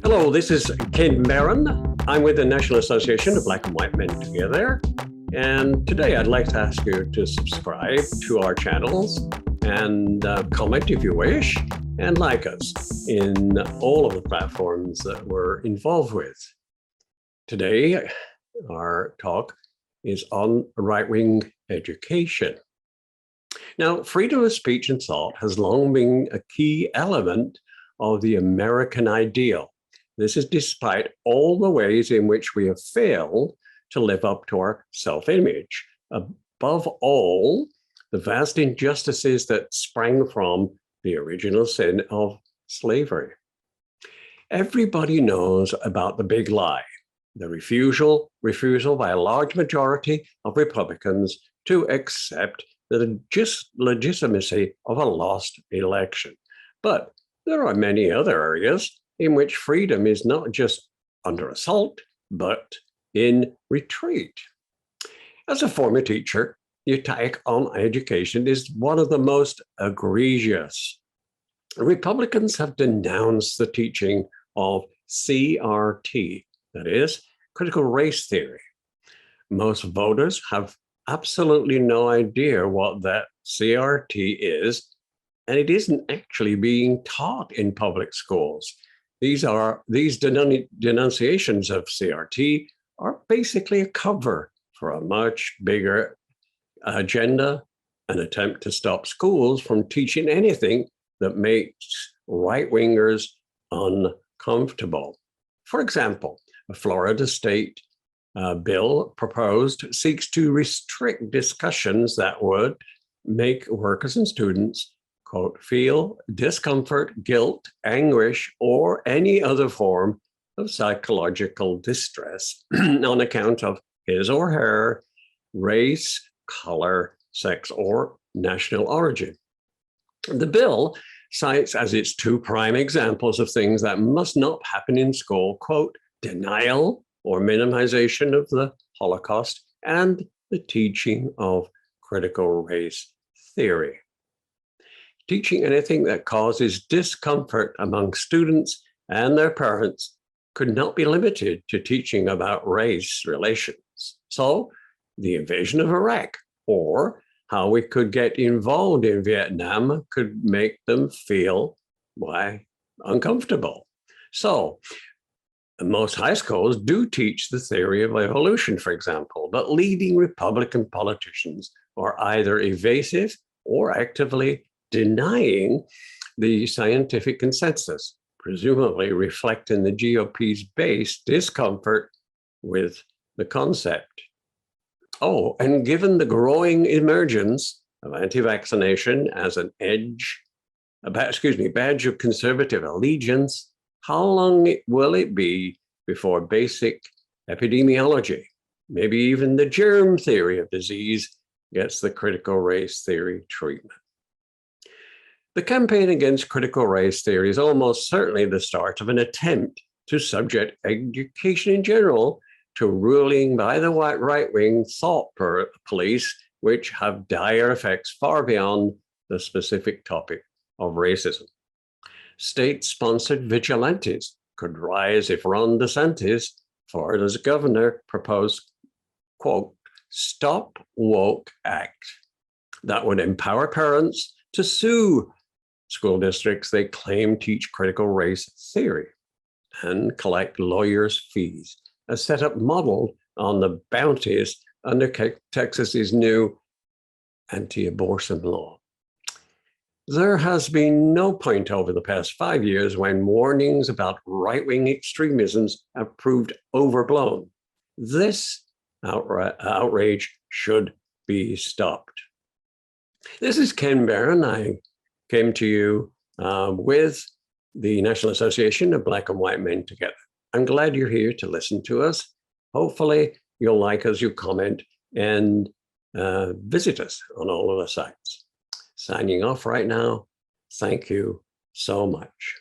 Hello, this is Ken Barron. I'm with the National Association of Black and White Men Together. And today I'd like to ask you to subscribe to our channels and comment if you wish, and like us in all of the platforms that we're involved with. Today, our talk is on right-wing education. Now, freedom of speech and thought has long been a key element of the American ideal. This is despite all the ways in which we have failed to live up to our self-image. Above all, the vast injustices that sprang from the original sin of slavery. Everybody knows about the big lie, the refusal by a large majority of Republicans to accept the legitimacy of a lost election. But there are many other areas in which freedom is not just under assault, but in retreat. As a former teacher, the attack on education is one of the most egregious. Republicans have denounced the teaching of CRT, that is, critical race theory. Most voters have absolutely no idea what that CRT is, and it isn't actually being taught in public schools. These denunciations of CRT are basically a cover for a much bigger agenda, an attempt to stop schools from teaching anything that makes right-wingers uncomfortable. For example, a Florida state bill proposed seeks to restrict discussions that would make workers and students, quote, feel discomfort, guilt, anguish, or any other form of psychological distress on account of his or her race, color, sex, or national origin. The bill cites as its two prime examples of things that must not happen in school, quote, denial or minimization of the Holocaust and the teaching of critical race theory. Teaching anything that causes discomfort among students and their parents could not be limited to teaching about race relations. So the invasion of Iraq or how we could get involved in Vietnam could make them feel, uncomfortable. So most high schools do teach the theory of evolution, for example, but leading Republican politicians are either evasive or actively denying the scientific consensus, presumably reflecting the GOP's base discomfort with the concept. Oh, and given the growing emergence of anti-vaccination as an badge of conservative allegiance, how long will it be before basic epidemiology, maybe even the germ theory of disease, gets the critical race theory treatment? The campaign against critical race theory is almost certainly the start of an attempt to subject education in general to ruling by the right-wing thought police, which have dire effects far beyond the specific topic of racism. State-sponsored vigilantes could rise if Ron DeSantis, Florida's governor, proposed, quote, Stop Woke Act that would empower parents to sue school districts they claim teach critical race theory and collect lawyers' fees, a setup modeled on the bounties under Texas's new anti-abortion law. There has been no point over the past 5 years when warnings about right-wing extremisms have proved overblown. This outrage should be stopped. This is Ken Barron. I came to you with the National Association of Black and White Men Together. I'm glad you're here to listen to us. Hopefully you'll like us, you comment, and visit us on all of the sites. Signing off right now. Thank you so much.